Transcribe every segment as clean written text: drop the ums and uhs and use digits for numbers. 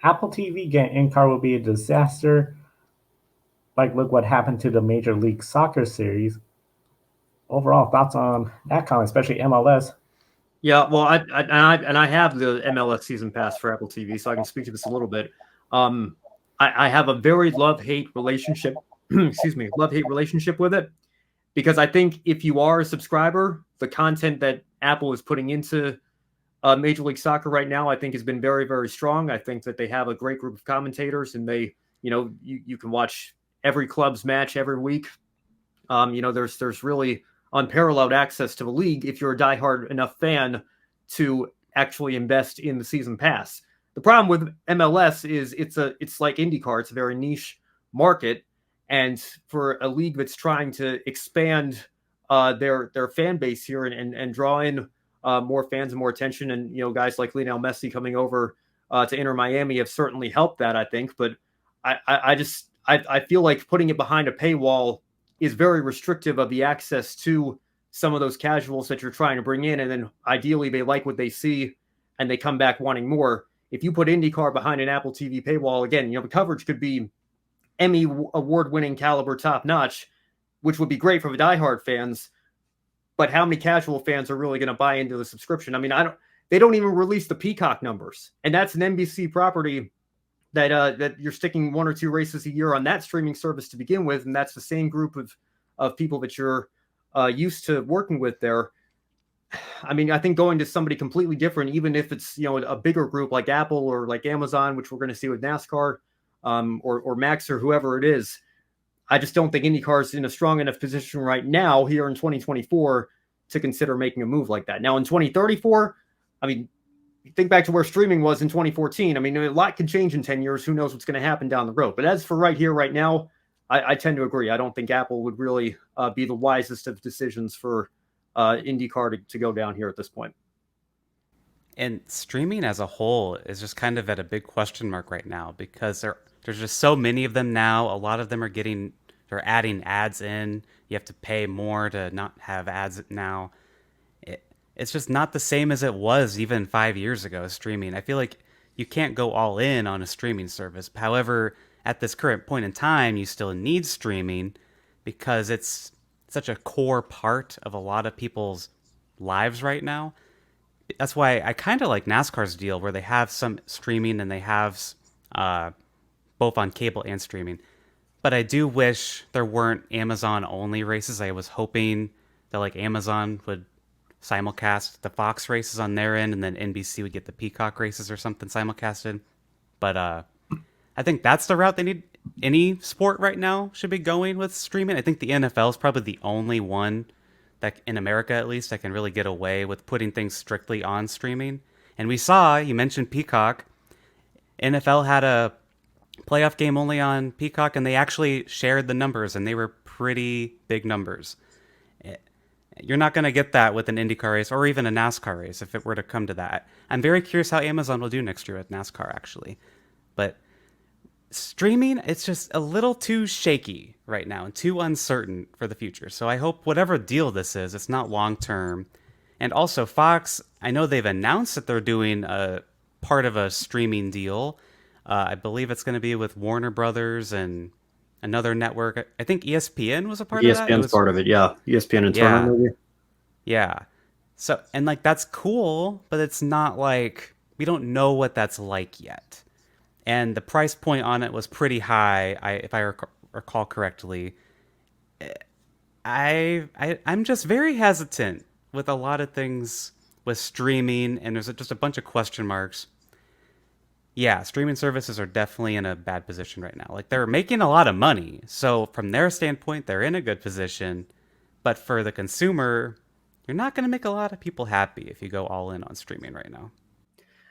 Apple TV getting in-car will be a disaster. Like, look what happened to the Major League Soccer series. Overall thoughts on that comment, especially MLS? Yeah, well, I have the MLS season pass for Apple TV, so I can speak to this a little bit. I have a very love-hate relationship. Excuse me, love-hate relationship with it, because I think if you are a subscriber, the content that Apple is putting into Major League Soccer right now, I think has been very, very strong. I think that they have a great group of commentators, and you can watch every club's match every week. There's really unparalleled access to the league if you're a diehard enough fan to actually invest in the season pass. The problem with MLS is it's like IndyCar. It's a very niche market, and for a league that's trying to expand their fan base here and draw in more fans and more attention, and guys like Lionel Messi coming over to Inter Miami have certainly helped that, I think. But I feel like putting it behind a paywall is very restrictive of the access to some of those casuals that you're trying to bring in, and then ideally they like what they see and they come back wanting more. If you put IndyCar behind an Apple TV paywall, again, the coverage could be Emmy award-winning caliber, top notch, which would be great for the diehard fans. But how many casual fans are really going to buy into the subscription? I mean, they don't even release the Peacock numbers, and that's an NBC property that you're sticking 1 or 2 races a year on that streaming service to begin with, and that's the same group of people that you're used to working with there. I mean, I think going to somebody completely different, even if it's a bigger group like Apple or like Amazon, which we're going to see with NASCAR, or Max or whoever it is, I just don't think IndyCar's in a strong enough position right now here in 2024 to consider making a move like that. Now in 2034, I mean, think back to where streaming was in 2014. I mean, a lot can change in 10 years. Who knows what's going to happen down the road? But as for right here, right now, I tend to agree. I don't think Apple would really be the wisest of decisions for IndyCar to go down here at this point. And streaming as a whole is just kind of at a big question mark right now, because there's just so many of them now. A lot of them they're adding ads in. You have to pay more to not have ads now. It's just not the same as it was even 5 years ago, streaming. I feel like you can't go all in on a streaming service. However, at this current point in time, you still need streaming because it's such a core part of a lot of people's lives right now. That's why I kind of like NASCAR's deal, where they have some streaming and they have both on cable and streaming. But I do wish there weren't Amazon-only races. I was hoping that like Amazon would simulcast the Fox races on their end, and then NBC would get the Peacock races or something simulcasted. But I think that's the route they need. Any sport right now should be going with streaming. I think the NFL is probably the only one that, in America at least, that can really get away with putting things strictly on streaming. And we saw, you mentioned Peacock, NFL had a playoff game only on Peacock, and they actually shared the numbers, and they were pretty big numbers. You're not going to get that with an IndyCar race or even a NASCAR race if it were to come to that. I'm very curious how Amazon will do next year with NASCAR, actually. But streaming, it's just a little too shaky right now and too uncertain for the future. So I hope whatever deal this is, it's not long-term. And also Fox, I know they've announced that they're doing a part of a streaming deal. I believe it's going to be with Warner Brothers and another network. I think ESPN was a part of that. ESPN's part of it, yeah. ESPN and Turner movie. Yeah. So, and like, that's cool, but it's not like, we don't know what that's like yet. And the price point on it was pretty high, if I recall correctly. I'm just very hesitant with a lot of things with streaming, and there's just a bunch of question marks. Yeah, streaming services are definitely in a bad position right now. Like, they're making a lot of money, so from their standpoint, they're in a good position. But for the consumer, you're not going to make a lot of people happy if you go all in on streaming right now.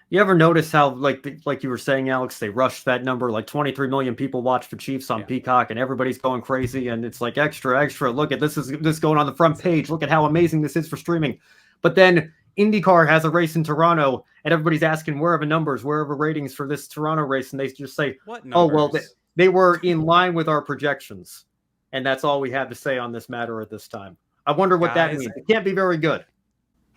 You ever notice how, like you were saying, Alex, they rushed that number? Like 23 million people watch the Chiefs on Peacock, and everybody's going crazy, and it's like extra. Look at this going on the front page. Look at how amazing this is for streaming. But then IndyCar has a race in Toronto, and everybody's asking where are the numbers, where are the ratings for this Toronto race, and they just say, "Oh, well, they were in line with our projections," and that's all we have to say on this matter at this time. I wonder what that means. It can't be very good.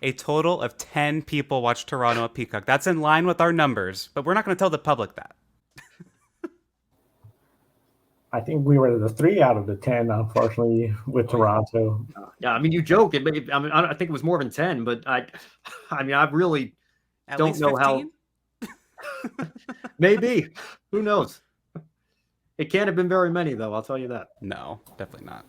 A total of 10 people watch Toronto at Peacock. That's in line with our numbers, but we're not going to tell the public that. I think we were the 3 out of the 10, unfortunately, with Toronto. Yeah, I mean, you joke. I mean, I think it was more than 10, but I mean, I really At don't least know 15? how. Maybe. Who knows? It can't have been very many, though. I'll tell you that. No, definitely not.